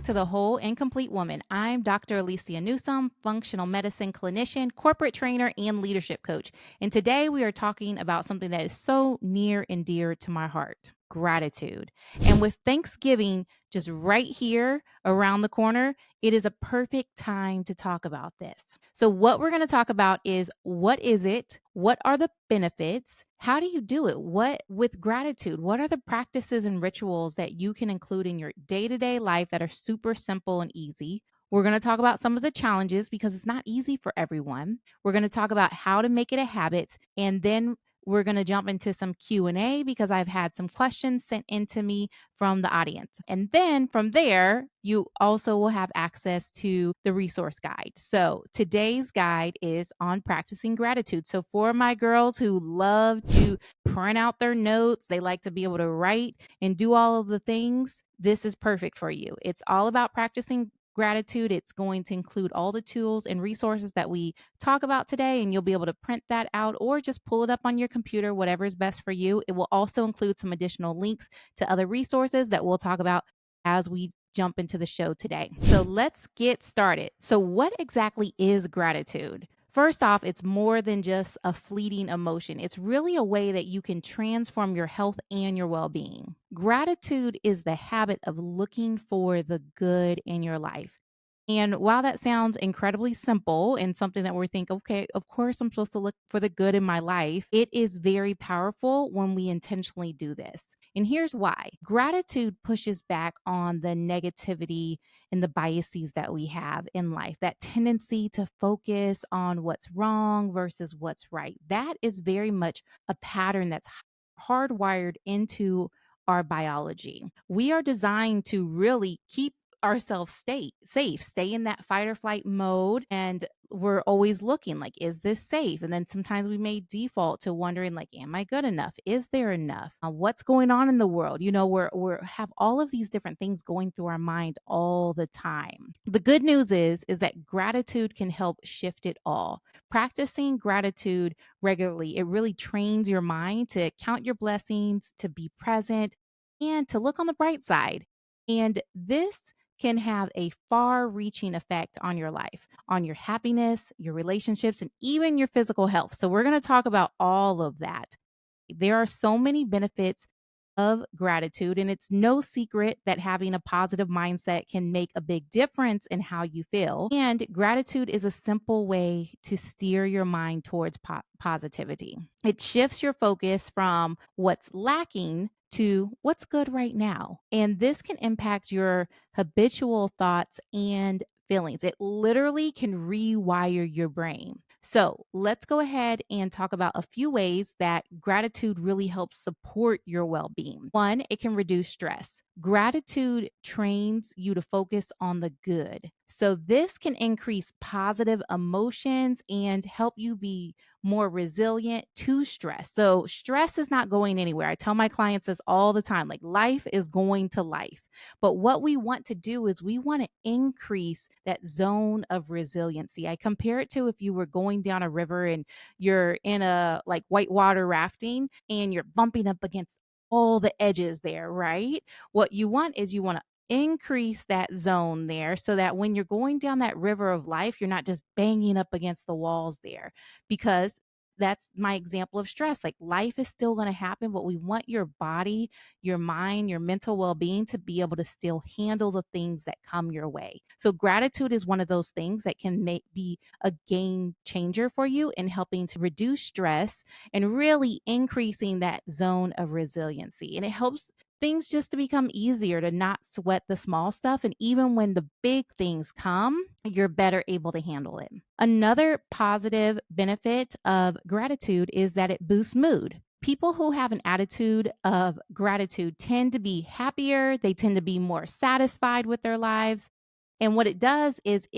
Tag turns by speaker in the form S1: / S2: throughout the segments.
S1: to The Whole and Complete Woman. I'm Dr. Alicia Newsome, functional medicine clinician, corporate trainer, and leadership coach. And today we are talking about something that is so near and dear to my heart: gratitude. And with Thanksgiving just right here around the corner, it is a perfect time to talk about this. So, what we're going to talk about is, what is it? What are the benefits? How do you do it? What with gratitude? What are the practices and rituals that you can include in your day-to-day life that are super simple and easy? We're going to talk about some of the challenges because it's not easy for everyone. We're going to talk about how to make it a habit, and then we're going to jump into some Q&A because I've had some questions sent in to me from the audience. And then from there, you also will have access to the resource guide. So today's guide is on practicing gratitude. So for my girls who love to print out their notes, they like to be able to write and do all of the things, this is perfect for you. It's all about practicing gratitude. It's going to include all the tools and resources that we talk about today, and you'll be able to print that out or just pull it up on your computer, whatever is best for you. It will also include some additional links to other resources that we'll talk about as we jump into the show today. So let's get started. So what exactly is gratitude? First off, it's more than just a fleeting emotion. It's really a way that you can transform your health and your well-being. Gratitude is the habit of looking for the good in your life. And while that sounds incredibly simple and something that we think, okay, of course I'm supposed to look for the good in my life, it is very powerful when we intentionally do this. And here's why. Gratitude pushes back on the negativity and the biases that we have in life, that tendency to focus on what's wrong versus what's right. That is very much a pattern that's hardwired into our biology. We are designed to really keep ourselves safe, stay in that fight or flight mode, and we're always looking like, is this safe? And then sometimes we may default to wondering like, am I good enough? Is there enough? What's going on in the world? You know, we're have all of these different things going through our mind all the time. The good news is that gratitude can help shift it all. Practicing gratitude regularly, it really trains your mind to count your blessings, to be present, and to look on the bright side. And this can have a far reaching effect on your life, on your happiness, your relationships, and even your physical health. So, we're going to talk about all of that. There are so many benefits of gratitude, and it's no secret that having a positive mindset can make a big difference in how you feel. And gratitude is a simple way to steer your mind towards positivity. It shifts your focus from what's lacking to what's good right now. And this can impact your habitual thoughts and feelings. It literally can rewire your brain. So let's go ahead and talk about a few ways that gratitude really helps support your well-being. One, it can reduce stress. Gratitude trains you to focus on the good. So this can increase positive emotions and help you be more resilient to stress. So stress is not going anywhere. I tell my clients this all the time, like, life is going to life. But what we want to do is we want to increase that zone of resiliency. I compare it to if you were going down a river and you're in a like whitewater rafting and you're bumping up against all the edges there, right? What you want is you want to increase that zone there so that when you're going down that river of life, you're not just banging up against the walls there, because that's my example of stress. Like, life is still going to happen, but we want your body, your mind, your mental well-being to be able to still handle the things that come your way. So gratitude is one of those things that can be a game changer for you in helping to reduce stress and really increasing that zone of resiliency. And it helps things just to become easier, to not sweat the small stuff. And even when the big things come, you're better able to handle it. Another positive benefit of gratitude is that it boosts mood. People who have an attitude of gratitude tend to be happier. They tend to be more satisfied with their lives. And what it does is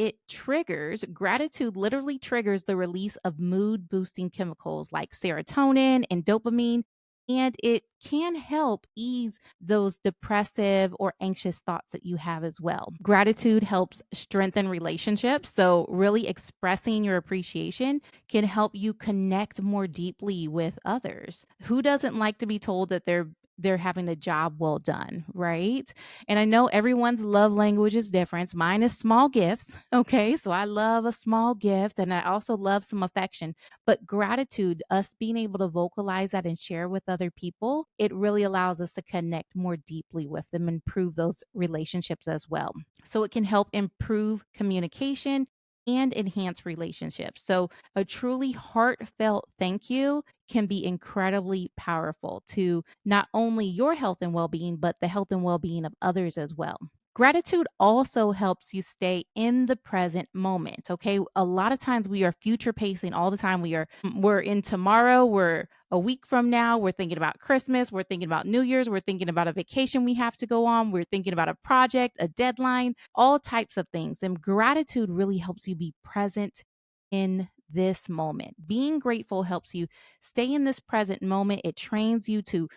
S1: gratitude literally triggers the release of mood boosting chemicals like serotonin and dopamine. And it can help ease those depressive or anxious thoughts that you have as well. Gratitude helps strengthen relationships. So, really expressing your appreciation can help you connect more deeply with others. Who doesn't like to be told that they're they're having a job well done, right? And I know everyone's love language is different. Mine is small gifts. Okay. So I love a small gift and I also love some affection. But gratitude, us being able to vocalize that and share with other people, it really allows us to connect more deeply with them and improve those relationships as well. So it can help improve communication and enhance relationships. So a truly heartfelt thank you can be incredibly powerful to not only your health and well being, but the health and well being of others as well. Gratitude also helps you stay in the present moment. Okay. A lot of times we are future pacing all the time. We're in tomorrow, we're a week from now, we're thinking about Christmas, we're thinking about New Year's, we're thinking about a vacation we have to go on, we're thinking about a project, a deadline, all types of things. And gratitude really helps you be present in this moment. Being grateful helps you stay in this present moment. It trains you to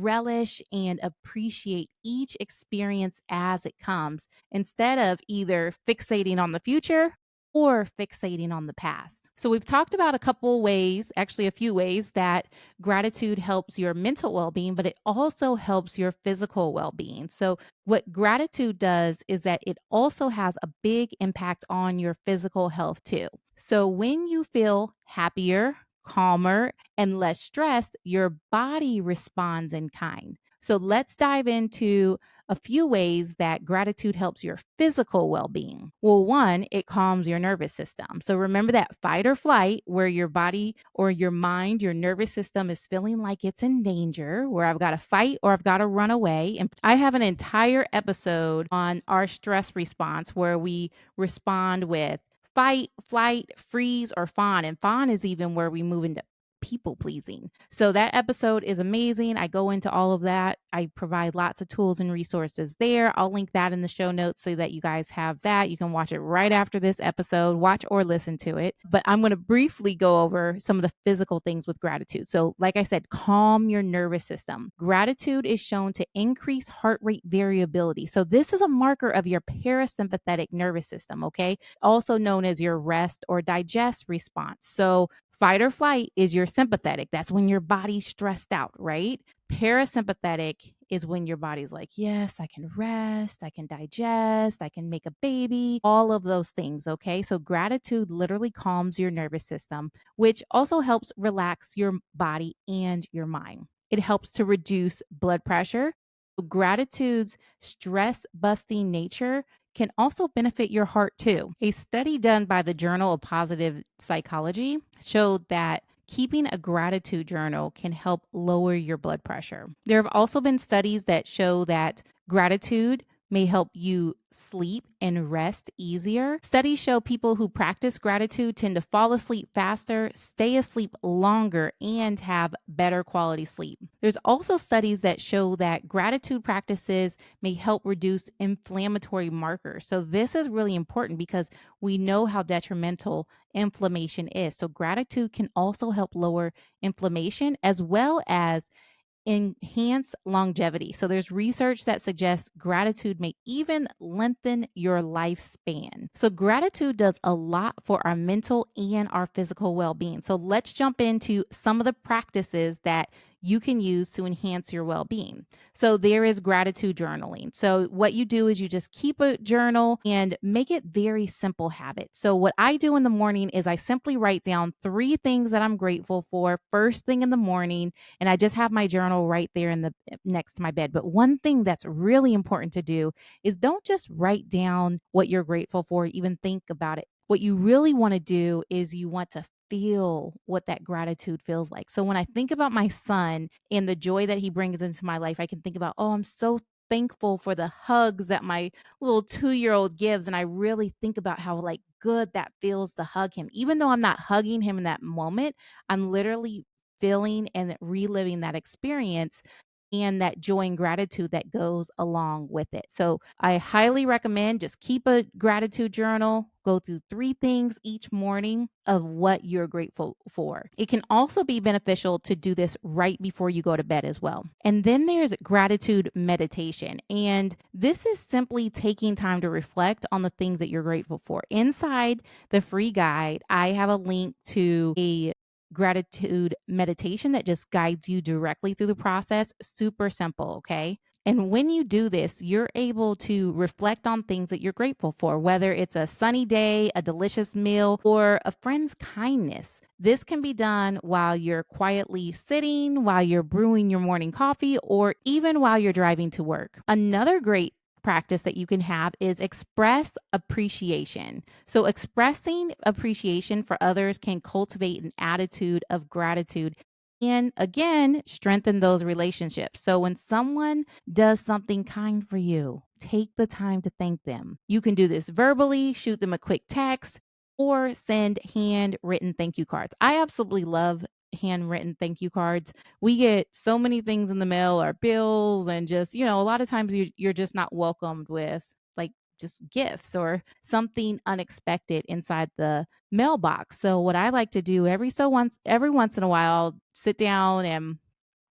S1: relish and appreciate each experience as it comes instead of either fixating on the future or fixating on the past. So, we've talked about a couple ways, actually, a few ways that gratitude helps your mental well being, but it also helps your physical well being. So, what gratitude does is that it also has a big impact on your physical health too. So, when you feel happier, calmer, and less stressed, your body responds in kind. So let's dive into a few ways that gratitude helps your physical well being. Well, one, it calms your nervous system. So remember that fight or flight where your body or your mind, your nervous system is feeling like it's in danger, where I've got to fight or I've got to run away. And I have an entire episode on our stress response where we respond with fight, flight, freeze, or fawn. And fawn is even where we move into people pleasing. So that episode is amazing. I go into all of that. I provide lots of tools and resources there. I'll link that in the show notes so that you guys have that. You can watch it right after this episode, watch or listen to it. But I'm going to briefly go over some of the physical things with gratitude. So, like I said, calm your nervous system. Gratitude is shown to increase heart rate variability. So, this is a marker of your parasympathetic nervous system, okay? Also known as your rest or digest response. So, fight or flight is your sympathetic. That's when your body's stressed out, right? Parasympathetic is when your body's like, yes, I can rest, I can digest, I can make a baby, all of those things. Okay. So gratitude literally calms your nervous system, which also helps relax your body and your mind. It helps to reduce blood pressure. Gratitude's stress busting nature can also benefit your heart too. A study done by the Journal of Positive Psychology showed that keeping a gratitude journal can help lower your blood pressure. There have also been studies that show that gratitude may help you sleep and rest easier. Studies show people who practice gratitude tend to fall asleep faster, stay asleep longer, and have better quality sleep. There's also studies that show that gratitude practices may help reduce inflammatory markers. So this is really important because we know how detrimental inflammation is. So gratitude can also help lower inflammation as well as enhance longevity. So there's research that suggests gratitude may even lengthen your lifespan. So gratitude does a lot for our mental and our physical well-being. So let's jump into some of the practices that you can use to enhance your well-being. So there is gratitude journaling. So what you do is you just keep a journal and make it very simple habit. So what I do in the morning is I simply write down 3 things that I'm grateful for first thing in the morning, and I just have my journal right there in the next to my bed. But one thing that's really important to do is don't just write down what you're grateful for, even think about it. What you really want to do is you want to feel what that gratitude feels like. So when I think about my son and the joy that he brings into my life, I can think about, oh, I'm so thankful for the hugs that my little 2-year-old gives. And I really think about how like good that feels to hug him. Even though I'm not hugging him in that moment, I'm literally feeling and reliving that experience and that joy and gratitude that goes along with it. So I highly recommend just keep a gratitude journal, go through 3 things each morning of what you're grateful for. It can also be beneficial to do this right before you go to bed as well. And then there's gratitude meditation. And this is simply taking time to reflect on the things that you're grateful for. Inside the free guide, I have a link to a gratitude meditation that just guides you directly through the process. Super simple, okay? And when you do this, you're able to reflect on things that you're grateful for, whether it's a sunny day, a delicious meal, or a friend's kindness. This can be done while you're quietly sitting, while you're brewing your morning coffee, or even while you're driving to work. Another great practice that you can have is express appreciation. So, expressing appreciation for others can cultivate an attitude of gratitude and again, strengthen those relationships. So, when someone does something kind for you, take the time to thank them. You can do this verbally, shoot them a quick text, or send handwritten thank you cards. I absolutely love handwritten thank you cards. We get so many things in the mail, our bills, and just, a lot of times you're just not welcomed with like just gifts or something unexpected inside the mailbox. So what I like to do every once in a while, I'll sit down and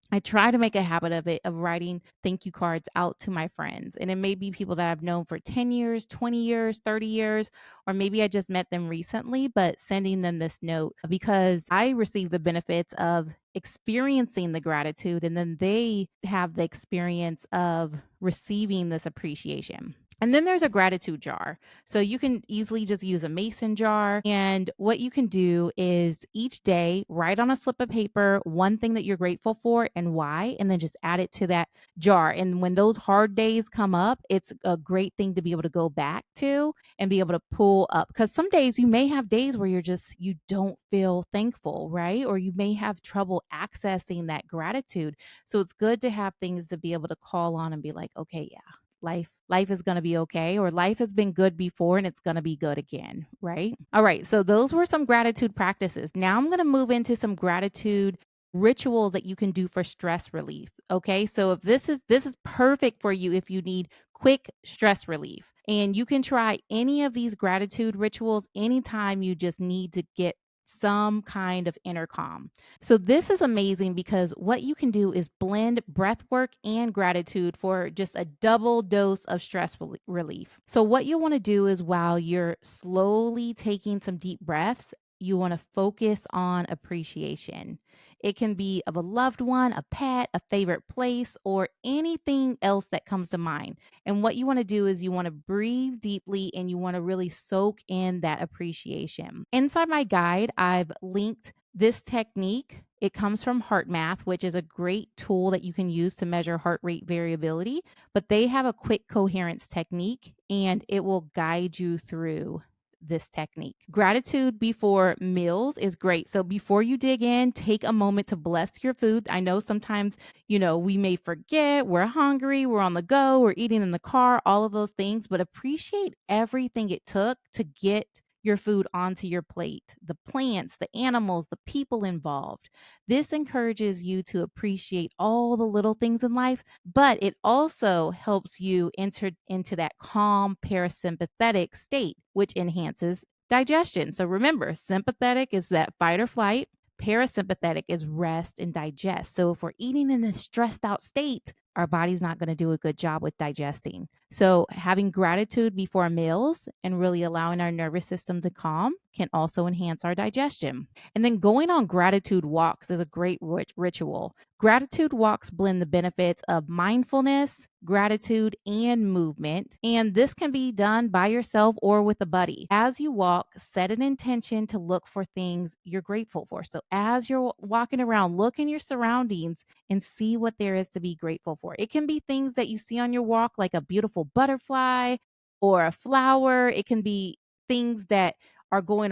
S1: I try to make a habit of it, of writing thank you cards out to my friends. And it may be people that I've known for 10 years, 20 years, 30 years, or maybe I just met them recently, but sending them this note because I receive the benefits of experiencing the gratitude and then they have the experience of receiving this appreciation. And then there's a gratitude jar. So you can easily just use a mason jar. And what you can do is each day write on a slip of paper one thing that you're grateful for and why, and then just add it to that jar. And when those hard days come up, it's a great thing to be able to go back to and be able to pull up. Because some days you may have days where you don't feel thankful, right? Or you may have trouble accessing that gratitude. So it's good to have things to be able to call on and be like, okay, yeah, life is going to be okay, or life has been good before and it's going to be good again, right? All right, so those were some gratitude practices. Now I'm going to move into some gratitude rituals that you can do for stress relief. Okay, so if this is perfect for you if you need quick stress relief, and you can try any of these gratitude rituals anytime you just need to get some kind of inner calm. So this is amazing because what you can do is blend breath work and gratitude for just a double dose of stress relief. So what you want to do is while you're slowly taking some deep breaths, you want to focus on appreciation. It can be of a loved one, a pet, a favorite place, or anything else that comes to mind. And what you want to do is you want to breathe deeply and you want to really soak in that appreciation. Inside my guide, I've linked this technique. It comes from HeartMath, which is a great tool that you can use to measure heart rate variability, but they have a quick coherence technique and it will guide you through this technique. Gratitude before meals is great. So before you dig in, take a moment to bless your food. I know sometimes, we may forget, we're hungry, we're on the go, we're eating in the car, all of those things, but appreciate everything it took to get your food onto your plate, the plants, the animals, the people involved. This encourages you to appreciate all the little things in life, but it also helps you enter into that calm parasympathetic state, which enhances digestion. So remember, sympathetic is that fight or flight. Parasympathetic is rest and digest. So if we're eating in this stressed out state, our body's not going to do a good job with digesting. So having gratitude before meals and really allowing our nervous system to calm can also enhance our digestion. And then going on gratitude walks is a great ritual. Gratitude walks blend the benefits of mindfulness, gratitude, and movement. And this can be done by yourself or with a buddy. As you walk, set an intention to look for things you're grateful for. So as you're walking around, look in your surroundings and see what there is to be grateful for. It can be things that you see on your walk, like a beautiful butterfly or a flower. It can be things that are going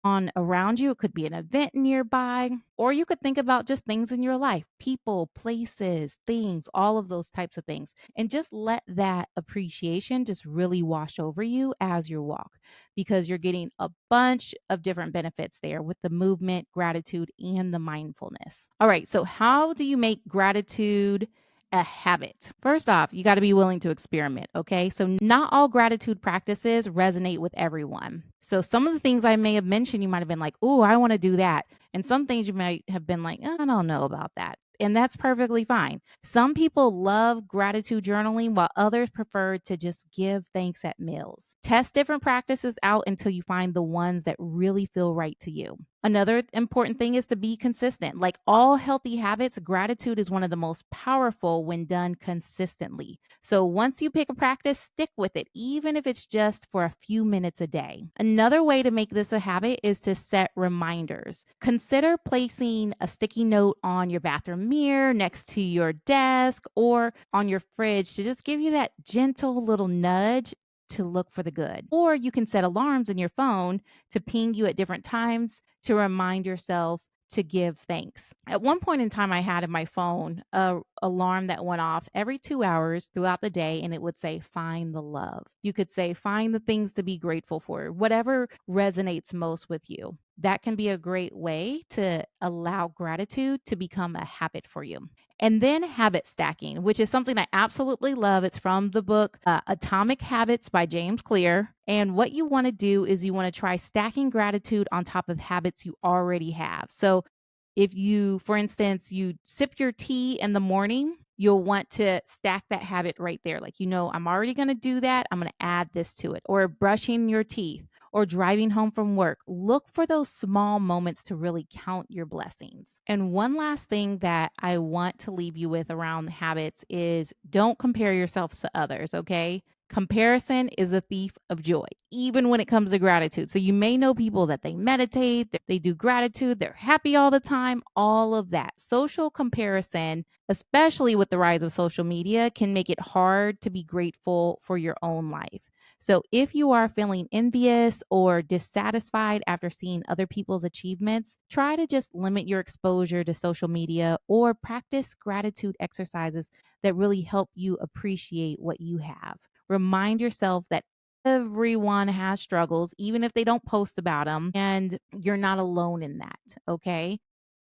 S1: on around you. It could be an event nearby, or you could think about just things in your life, people, places, things, all of those types of things. And just let that appreciation just really wash over you as you walk, because you're getting a bunch of different benefits there with the movement, gratitude, and the mindfulness. All right, so how do you make gratitude a habit? First off, you got to be willing to experiment, okay? So not all gratitude practices resonate with everyone. So some of the things I may have mentioned, you might have been like, "Oh, I want to do that." And some things you might have been like, "I don't know about that." And that's perfectly fine. Some people love gratitude journaling while others prefer to just give thanks at meals. Test different practices out until you find the ones that really feel right to you. Another important thing is to be consistent. Like all healthy habits, gratitude is one of the most powerful when done consistently. So once you pick a practice, stick with it, even if it's just for a few minutes a day. Another way to make this a habit is to set reminders. Consider placing a sticky note on your bathroom mirror, next to your desk, or on your fridge to just give you that gentle little nudge to look for the good. Or you can set alarms in your phone to ping you at different times to remind yourself to give thanks. At one point in time, I had in my phone a alarm that went off every 2 hours throughout the day, and it would say, find the love. You could say, find the things to be grateful for, whatever resonates most with you. That can be a great way to allow gratitude to become a habit for you. And then habit stacking, which is something I absolutely love. It's from the book Atomic Habits by James Clear. And what you want to do is you want to try stacking gratitude on top of habits you already have. So if you, for instance, you sip your tea in the morning, you'll want to stack that habit right there. Like, I'm already going to do that. I'm going to add this to it. Or brushing your teeth or driving home from work. Look for those small moments to really count your blessings. And one last thing that I want to leave you with around habits is don't compare yourself to others, okay? Comparison is a thief of joy, even when it comes to gratitude. So you may know people that they meditate, they do gratitude, they're happy all the time, all of that. Social comparison, especially with the rise of social media, can make it hard to be grateful for your own life. So if you are feeling envious or dissatisfied after seeing other people's achievements, try to just limit your exposure to social media or practice gratitude exercises that really help you appreciate what you have. Remind yourself that everyone has struggles, even if they don't post about them, and you're not alone in that, okay?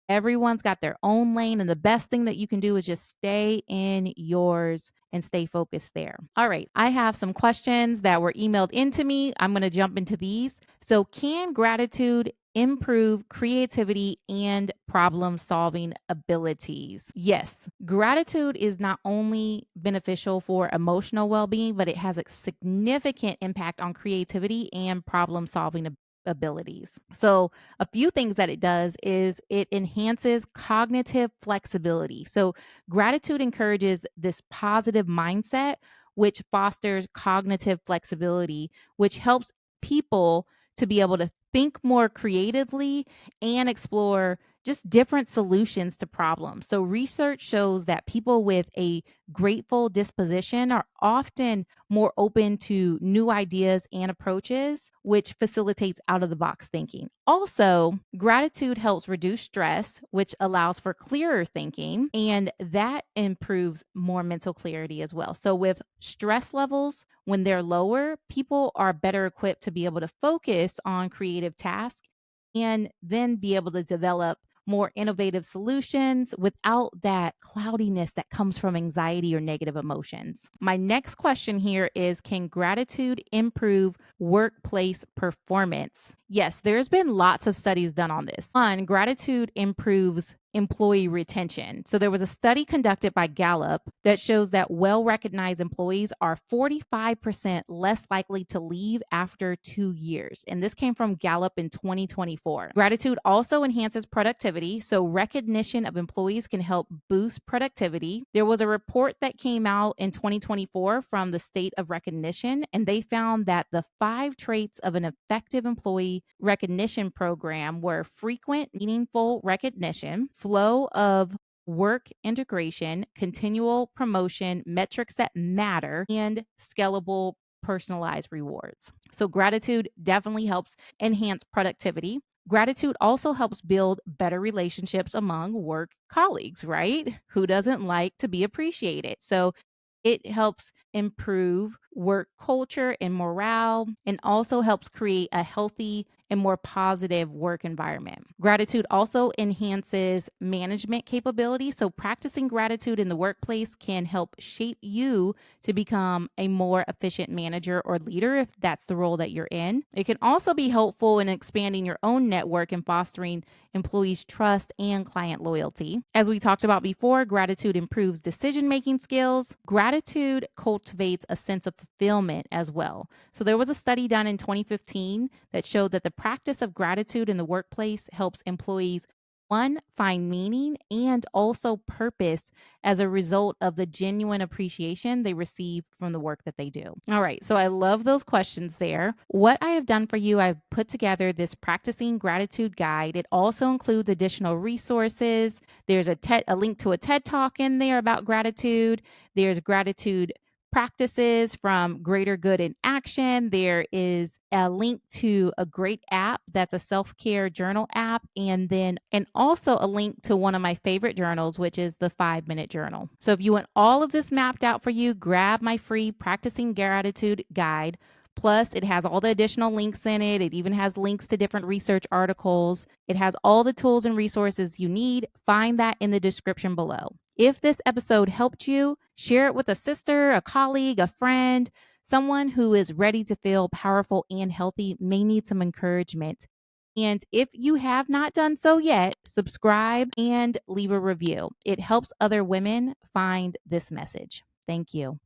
S1: Everyone's got their own lane, and the best thing that you can do is just stay in yours and stay focused there. All right, I have some questions that were emailed into me. I'm going to jump into these. So, can gratitude improve creativity and problem solving abilities? Yes, gratitude is not only beneficial for emotional well being, but it has a significant impact on creativity and problem solving abilities. So, a few things that it does is it enhances cognitive flexibility. So, gratitude encourages this positive mindset, which fosters cognitive flexibility, which helps people to be able to think more creatively and explore just different solutions to problems. So, research shows that people with a grateful disposition are often more open to new ideas and approaches, which facilitates out of the box thinking. Also, gratitude helps reduce stress, which allows for clearer thinking, and that improves more mental clarity as well. So, with stress levels, when they're lower, people are better equipped to be able to focus on creative tasks and then be able to develop more innovative solutions without that cloudiness that comes from anxiety or negative emotions. My next question here is, can gratitude improve workplace performance? Yes, there's been lots of studies done on this. One, gratitude improves employee retention. So there was a study conducted by Gallup that shows that well-recognized employees are 45% less likely to leave after 2 years. And this came from Gallup in 2024. Gratitude also enhances productivity. So recognition of employees can help boost productivity. There was a report that came out in 2024 from the State of Recognition, and they found that the 5 traits of an effective employee recognition program were frequent, meaningful recognition, flow of work integration, continual promotion, metrics that matter, and scalable personalized rewards. So gratitude definitely helps enhance productivity. Gratitude also helps build better relationships among work colleagues, right? Who doesn't like to be appreciated? So it helps improve work culture and morale, and also helps create a healthy and more positive work environment. Gratitude also enhances management capability. So, practicing gratitude in the workplace can help shape you to become a more efficient manager or leader if that's the role that you're in. It can also be helpful in expanding your own network and fostering employees' trust and client loyalty. As we talked about before, gratitude improves decision making skills. Gratitude gratitude cultivates a sense of fulfillment as well. So there was a study done in 2015 that showed that the practice of gratitude in the workplace helps employees, one, find meaning and also purpose as a result of the genuine appreciation they receive from the work that they do. All right, so I love those questions there. What I have done for you, I've put together this practicing gratitude guide. It also includes additional resources. There's a link to a TED Talk in there about gratitude. There's gratitude practices from Greater Good in Action. There is a link to a great app that's a self-care journal app, and also a link to one of my favorite journals, which is the 5-minute journal. So if you want all of this mapped out for you, grab my free Practicing Gratitude guide. Plus, it has all the additional links in it. It even has links to different research articles. It has all the tools and resources you need. Find that in the description below. If this episode helped you, share it with a sister, a colleague, a friend. Someone who is ready to feel powerful and healthy may need some encouragement. And if you have not done so yet, subscribe and leave a review. It helps other women find this message. Thank you.